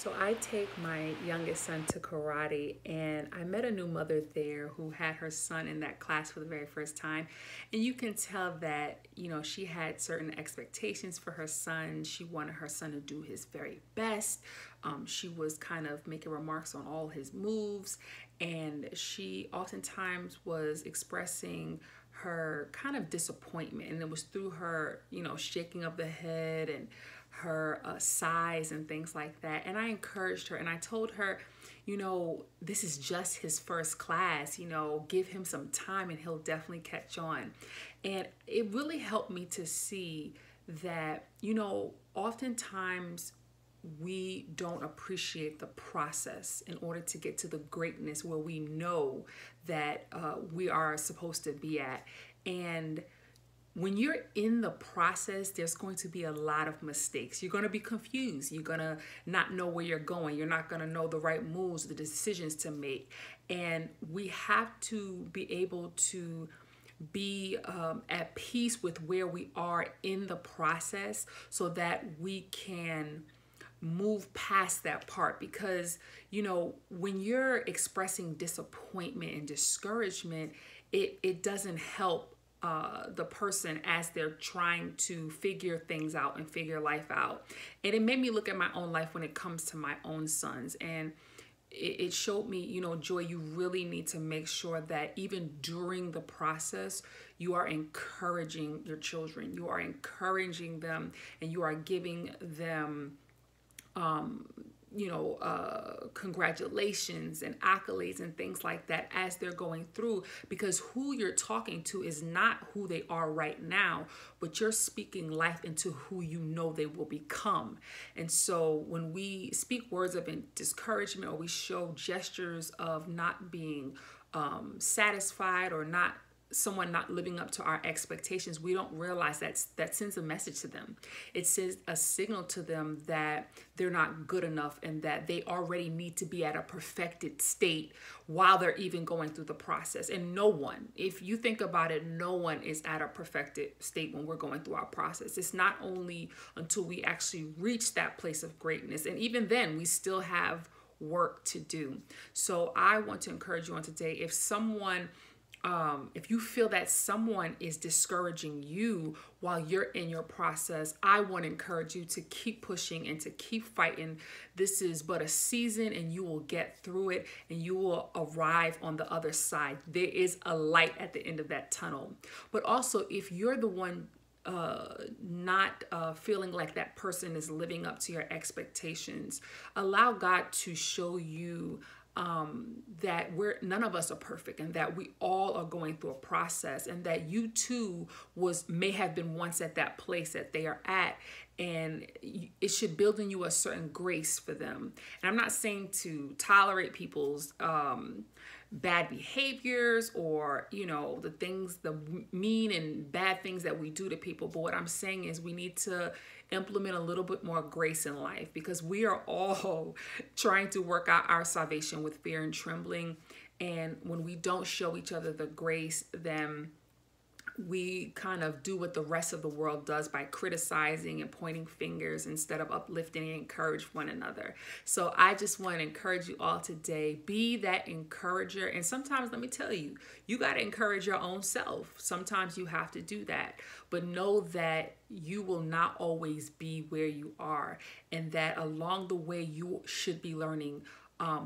So I take my youngest son to karate, and I met a new mother there who had her son in that class for the very first time. And you can tell that, she had certain expectations for her son. She wanted her son to do his very best. She was kind of making remarks on all his moves, and she oftentimes was expressing her kind of disappointment, and it was through her shaking of the head and her size and things like that. And I encouraged her and I told her, this is just his first class, give him some time and he'll definitely catch on. And it really helped me to see that, oftentimes we don't appreciate the process in order to get to the greatness where we know that we are supposed to be at. And when you're in the process, there's going to be a lot of mistakes. You're going to be confused. You're going to not know where you're going. You're not going to know the right moves, the decisions to make. And we have to be able to be at peace with where we are in the process so that we can move past that part. Because, when you're expressing disappointment and discouragement, it doesn't help the person as they're trying to figure things out and figure life out. And it made me look at my own life when it comes to my own sons. And it showed me, Joy, you really need to make sure that even during the process, you are encouraging your children. You are encouraging them and you are giving them congratulations and accolades and things like that as they're going through, because who you're talking to is not who they are right now, but you're speaking life into who they will become. And so when we speak words of discouragement, or we show gestures of not being satisfied, or someone not living up to our expectations, we don't realize that sends a message to them. It sends a signal to them that they're not good enough and that they already need to be at a perfected state while they're even going through the process. And no one, if you think about it, no one is at a perfected state when we're going through our process. It's not only until we actually reach that place of greatness. And even then, we still have work to do. So I want to encourage you on today, if you feel that someone is discouraging you while you're in your process, I want to encourage you to keep pushing and to keep fighting. This is but a season and you will get through it and you will arrive on the other side. There is a light at the end of that tunnel. But also, if you're the one not feeling like that person is living up to your expectations, allow God to show you that none of us are perfect, and that we all are going through a process, and that you too may have been once at that place that they are at, and it should build in you a certain grace for them. And I'm not saying to tolerate people's bad behaviors or the mean and bad things that we do to people, but what I'm saying is we need to implement a little bit more grace in life, because we are all trying to work out our salvation with fear and trembling. And when we don't show each other the grace, then we kind of do what the rest of the world does by criticizing and pointing fingers instead of uplifting and encourage one another. So I just want to encourage you all today, be that encourager. And sometimes, let me tell you, you got to encourage your own self. Sometimes you have to do that, but know that you will not always be where you are, and that along the way you should be learning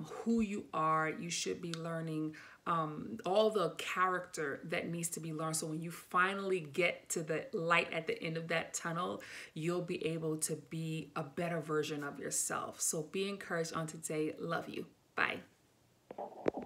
who you are. You should be learning all the character that needs to be learned. So when you finally get to the light at the end of that tunnel, you'll be able to be a better version of yourself. So be encouraged on today. Love you. Bye.